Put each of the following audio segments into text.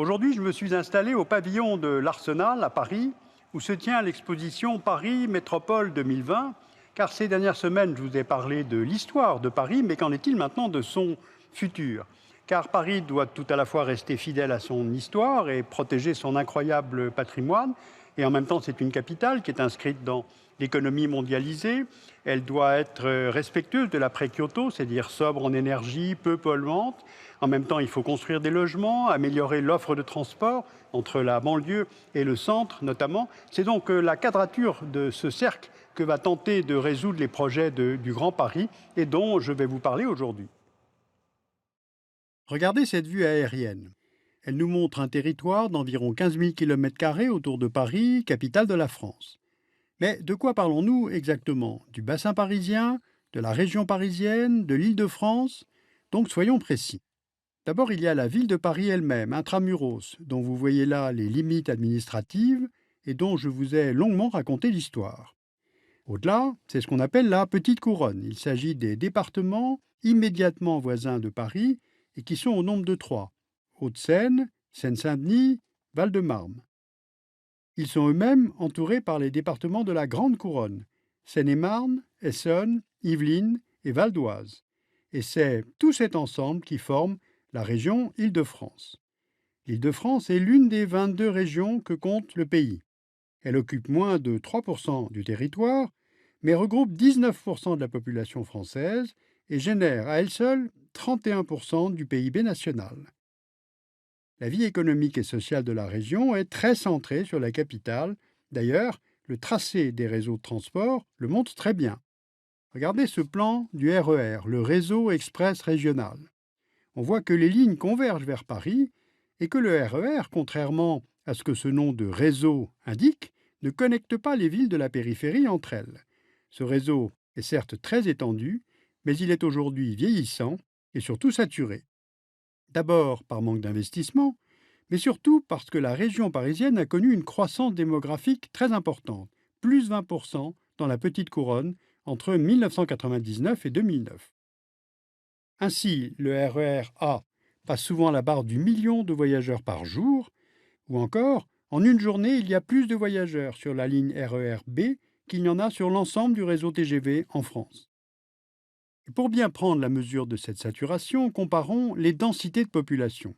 Aujourd'hui, je me suis installé au pavillon de l'Arsenal à Paris, où se tient l'exposition Paris Métropole 2020, car ces dernières semaines, je vous ai parlé de l'histoire de Paris, mais qu'en est-il maintenant de son futur? Car Paris doit tout à la fois rester fidèle à son histoire et protéger son incroyable patrimoine, et en même temps, c'est une capitale qui est inscrite dans l'économie mondialisée. Elle doit être respectueuse de l'après-Kyoto, c'est-à-dire sobre en énergie, peu polluante. En même temps, il faut construire des logements, améliorer l'offre de transport entre la banlieue et le centre notamment. C'est donc la quadrature de ce cercle que va tenter de résoudre les projets du Grand Paris et dont je vais vous parler aujourd'hui. Regardez cette vue aérienne. Elle nous montre un territoire d'environ 15 000 km² autour de Paris, capitale de la France. Mais de quoi parlons-nous exactement? Du bassin parisien, de la région parisienne, de l'Île-de-France? Donc soyons précis. D'abord, il y a la ville de Paris elle-même, intramuros, dont vous voyez là les limites administratives et dont je vous ai longuement raconté l'histoire. Au-delà, c'est ce qu'on appelle la petite couronne. Il s'agit des départements immédiatement voisins de Paris et qui sont au nombre de trois: Hauts-de-Seine, Seine-Saint-Denis, Val-de-Marne. Ils sont eux-mêmes entourés par les départements de la Grande Couronne: Seine-et-Marne, Essonne, Yvelines et Val d'Oise. Et c'est tout cet ensemble qui forme la région Île-de-France. L'Île-de-France est l'une des 22 régions que compte le pays. Elle occupe moins de 3% du territoire, mais regroupe 19% de la population française et génère à elle seule 31% du PIB national. La vie économique et sociale de la région est très centrée sur la capitale. D'ailleurs, le tracé des réseaux de transport le montre très bien. Regardez ce plan du RER, le réseau express régional. On voit que les lignes convergent vers Paris et que le RER, contrairement à ce que ce nom de réseau indique, ne connecte pas les villes de la périphérie entre elles. Ce réseau est certes très étendu, mais il est aujourd'hui vieillissant et surtout saturé. D'abord par manque d'investissement, mais surtout parce que la région parisienne a connu une croissance démographique très importante, plus 20% dans la petite couronne entre 1999 et 2009. Ainsi, le RER A passe souvent la barre du million de voyageurs par jour, ou encore, en une journée, il y a plus de voyageurs sur la ligne RER B qu'il n'y en a sur l'ensemble du réseau TGV en France. Et pour bien prendre la mesure de cette saturation, comparons les densités de population.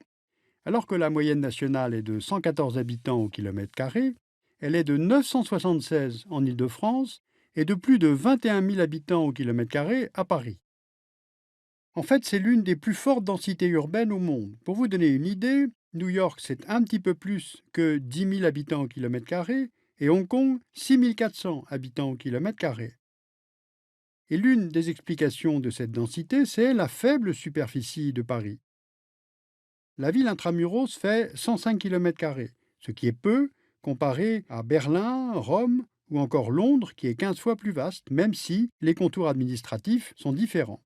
Alors que la moyenne nationale est de 114 habitants au kilomètre carré, elle est de 976 en Île-de-France et de plus de 21 000 habitants au kilomètre carré à Paris. En fait, c'est l'une des plus fortes densités urbaines au monde. Pour vous donner une idée, New York, c'est un petit peu plus que 10 000 habitants au kilomètre carré et Hong Kong, 6 400 habitants au kilomètre carré. Et l'une des explications de cette densité, c'est la faible superficie de Paris. La ville intramuros fait 105 km², ce qui est peu comparé à Berlin, Rome ou encore Londres, qui est 15 fois plus vaste, même si les contours administratifs sont différents.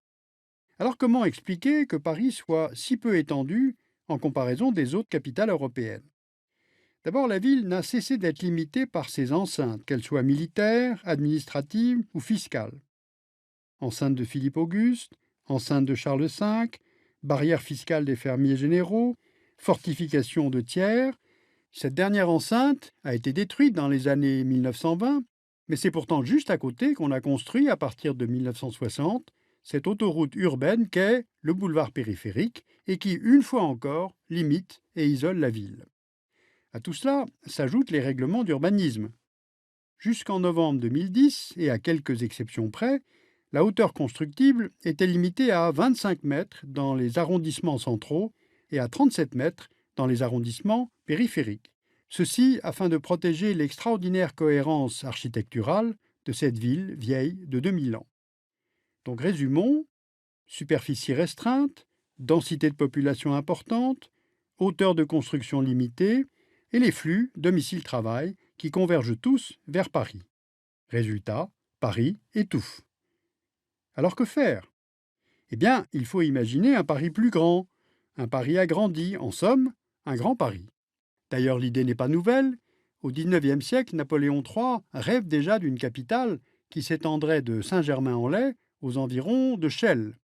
Alors comment expliquer que Paris soit si peu étendue en comparaison des autres capitales européennes? D'abord, la ville n'a cessé d'être limitée par ses enceintes, qu'elles soient militaires, administratives ou fiscales. Enceinte de Philippe-Auguste, enceinte de Charles V, barrière fiscale des fermiers généraux, fortification de Thiers. Cette dernière enceinte a été détruite dans les années 1920, mais c'est pourtant juste à côté qu'on a construit, à partir de 1960, cette autoroute urbaine qu'est le boulevard périphérique et qui, une fois encore, limite et isole la ville. À tout cela s'ajoutent les règlements d'urbanisme. Jusqu'en novembre 2010, et à quelques exceptions près, la hauteur constructible était limitée à 25 mètres dans les arrondissements centraux et à 37 mètres dans les arrondissements périphériques. Ceci afin de protéger l'extraordinaire cohérence architecturale de cette ville vieille de 2000 ans. Donc résumons: superficie restreinte, densité de population importante, hauteur de construction limitée et les flux domicile-travail qui convergent tous vers Paris. Résultat, Paris étouffe. Alors que faire? Eh bien, il faut imaginer un Paris plus grand, un Paris agrandi, en somme, un grand Paris. D'ailleurs, l'idée n'est pas nouvelle. Au XIXe siècle, Napoléon III rêve déjà d'une capitale qui s'étendrait de Saint-Germain-en-Laye aux environs de Chelles.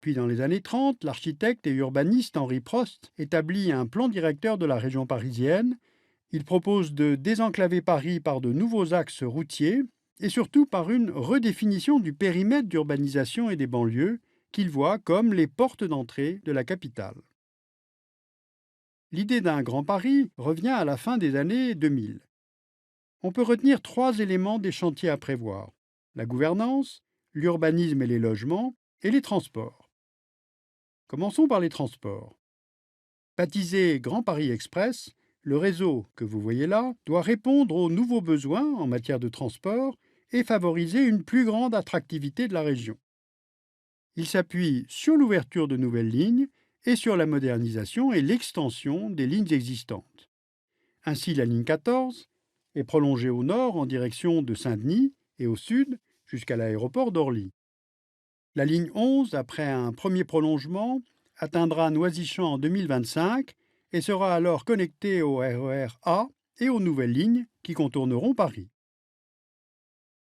Puis dans les années 30, l'architecte et urbaniste Henri Prost établit un plan directeur de la région parisienne. Il propose de désenclaver Paris par de nouveaux axes routiers et surtout par une redéfinition du périmètre d'urbanisation et des banlieues qu'il voit comme les portes d'entrée de la capitale. L'idée d'un Grand Paris revient à la fin des années 2000. On peut retenir 3 éléments des chantiers à prévoir: la gouvernance, l'urbanisme et les logements, et les transports. Commençons par les transports. Baptisé Grand Paris Express, le réseau que vous voyez là doit répondre aux nouveaux besoins en matière de transport et favoriser une plus grande attractivité de la région. Il s'appuie sur l'ouverture de nouvelles lignes et sur la modernisation et l'extension des lignes existantes. Ainsi, la ligne 14 est prolongée au nord en direction de Saint-Denis et au sud jusqu'à l'aéroport d'Orly. La ligne 11, après un premier prolongement, atteindra Noisy-Champs en 2025 et sera alors connectée au RER A et aux nouvelles lignes qui contourneront Paris.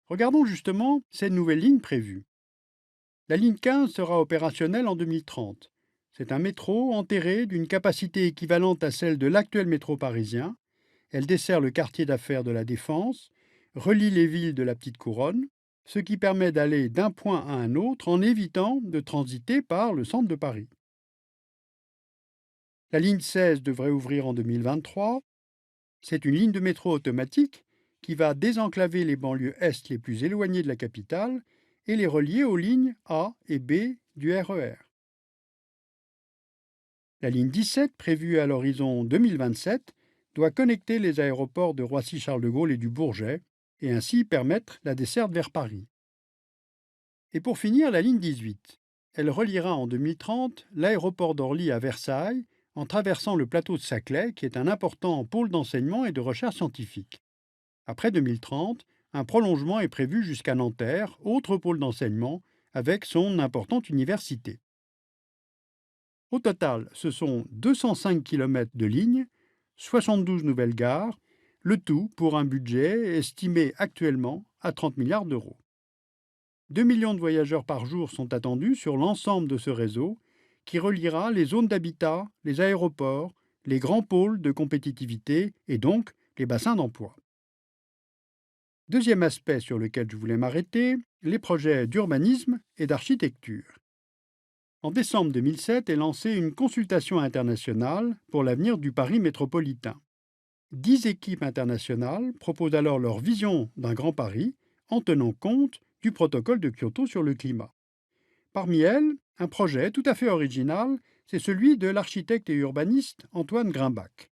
Regardons justement ces nouvelles lignes prévues. La ligne 15 sera opérationnelle en 2030. C'est un métro enterré d'une capacité équivalente à celle de l'actuel métro parisien. Elle dessert le quartier d'affaires de la Défense, relie les villes de la Petite Couronne, ce qui permet d'aller d'un point à un autre en évitant de transiter par le centre de Paris. La ligne 16 devrait ouvrir en 2023. C'est une ligne de métro automatique qui va désenclaver les banlieues est les plus éloignées de la capitale et les relier aux lignes A et B du RER. La ligne 17, prévue à l'horizon 2027, doit connecter les aéroports de Roissy-Charles de Gaulle et du Bourget et ainsi permettre la desserte vers Paris. Et pour finir, la ligne 18. Elle reliera en 2030 l'aéroport d'Orly à Versailles en traversant le plateau de Saclay, qui est un important pôle d'enseignement et de recherche scientifique. Après 2030, un prolongement est prévu jusqu'à Nanterre, autre pôle d'enseignement, avec son importante université. Au total, ce sont 205 km de lignes, 72 nouvelles gares, le tout pour un budget estimé actuellement à 30 milliards d'euros. 2 millions de voyageurs par jour sont attendus sur l'ensemble de ce réseau qui reliera les zones d'habitat, les aéroports, les grands pôles de compétitivité et donc les bassins d'emploi. Deuxième aspect sur lequel je voulais m'arrêter, les projets d'urbanisme et d'architecture. En décembre 2007 est lancée une consultation internationale pour l'avenir du Paris métropolitain. 10 équipes internationales proposent alors leur vision d'un Grand Paris en tenant compte du protocole de Kyoto sur le climat. Parmi elles, un projet tout à fait original, c'est celui de l'architecte et urbaniste Antoine Grimbach.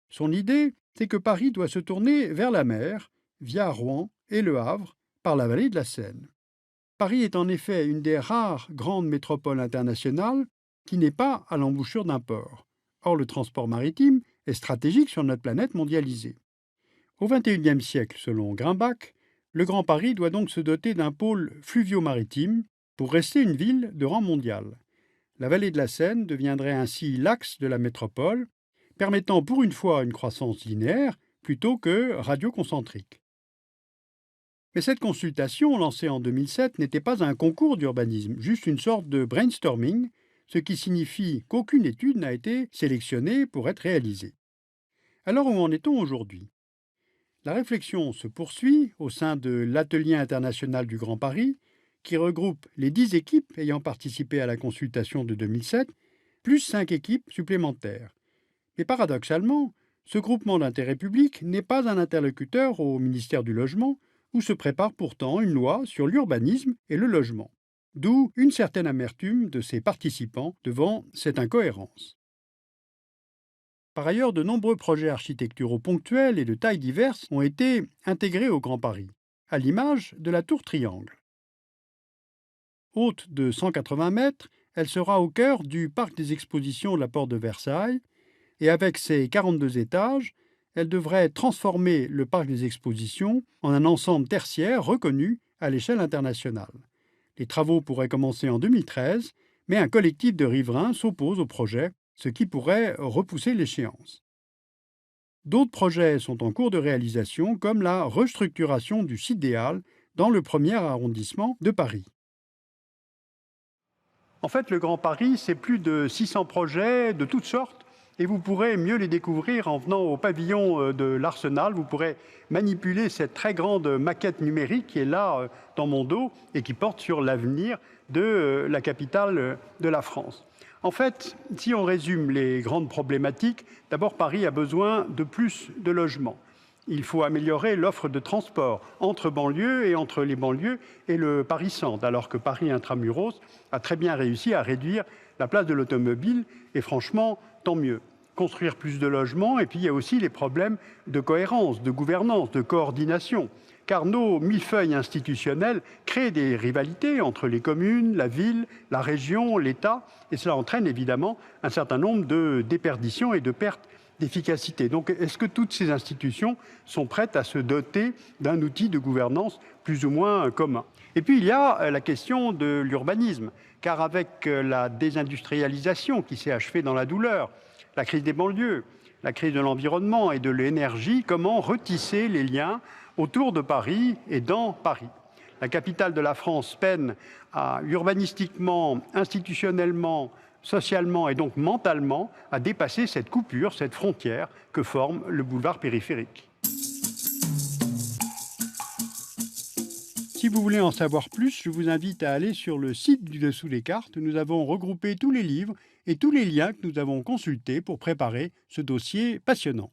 Son idée, c'est que Paris doit se tourner vers la mer, via Rouen et Le Havre, par la vallée de la Seine. Paris est en effet une des rares grandes métropoles internationales qui n'est pas à l'embouchure d'un port. Or, le transport maritime est stratégique sur notre planète mondialisée. Au XXIe siècle, selon Grimbach, le Grand Paris doit donc se doter d'un pôle fluvio-maritime pour rester une ville de rang mondial. La vallée de la Seine deviendrait ainsi l'axe de la métropole, permettant pour une fois une croissance linéaire plutôt que radioconcentrique. Mais cette consultation, lancée en 2007, n'était pas un concours d'urbanisme, juste une sorte de brainstorming, ce qui signifie qu'aucune étude n'a été sélectionnée pour être réalisée. Alors où en est-on aujourd'hui ? La réflexion se poursuit au sein de l'Atelier international du Grand Paris, qui regroupe les 10 équipes ayant participé à la consultation de 2007, plus 5 équipes supplémentaires. Mais paradoxalement, ce groupement d'intérêt public n'est pas un interlocuteur au ministère du Logement, où se prépare pourtant une loi sur l'urbanisme et le logement. D'où une certaine amertume de ses participants devant cette incohérence. Par ailleurs, de nombreux projets architecturaux ponctuels et de tailles diverses ont été intégrés au Grand Paris, à l'image de la tour Triangle. Haute de 180 mètres, elle sera au cœur du parc des expositions de la Porte de Versailles, et avec ses 42 étages, elle devrait transformer le parc des expositions en un ensemble tertiaire reconnu à l'échelle internationale. Les travaux pourraient commencer en 2013, mais un collectif de riverains s'oppose au projet, ce qui pourrait repousser l'échéance. D'autres projets sont en cours de réalisation, comme la restructuration du site des Halles dans le premier arrondissement de Paris. En fait, le Grand Paris, c'est plus de 600 projets de toutes sortes et vous pourrez mieux les découvrir en venant au pavillon de l'Arsenal. Vous pourrez manipuler cette très grande maquette numérique qui est là dans mon dos et qui porte sur l'avenir de la capitale de la France. En fait, si on résume les grandes problématiques, d'abord Paris a besoin de plus de logements. Il faut améliorer l'offre de transport entre banlieues et entre les banlieues et le Paris-Centre, alors que Paris Intramuros a très bien réussi à réduire la place de l'automobile, et franchement, tant mieux. Construire plus de logements, et puis il y a aussi les problèmes de cohérence, de gouvernance, de coordination, car nos millefeuilles institutionnels créent des rivalités entre les communes, la ville, la région, l'État, et cela entraîne évidemment un certain nombre de déperditions et de pertes d'efficacité. Donc, est-ce que toutes ces institutions sont prêtes à se doter d'un outil de gouvernance plus ou moins commun? Et puis, il y a la question de l'urbanisme, car avec la désindustrialisation qui s'est achevée dans la douleur, la crise des banlieues, la crise de l'environnement et de l'énergie, comment retisser les liens autour de Paris et dans Paris? La capitale de la France peine à urbanistiquement, institutionnellement, socialement et donc mentalement à dépasser cette coupure, cette frontière que forme le boulevard périphérique. Si vous voulez en savoir plus, je vous invite à aller sur le site du Dessous des cartes. Nous avons regroupé tous les livres et tous les liens que nous avons consultés pour préparer ce dossier passionnant.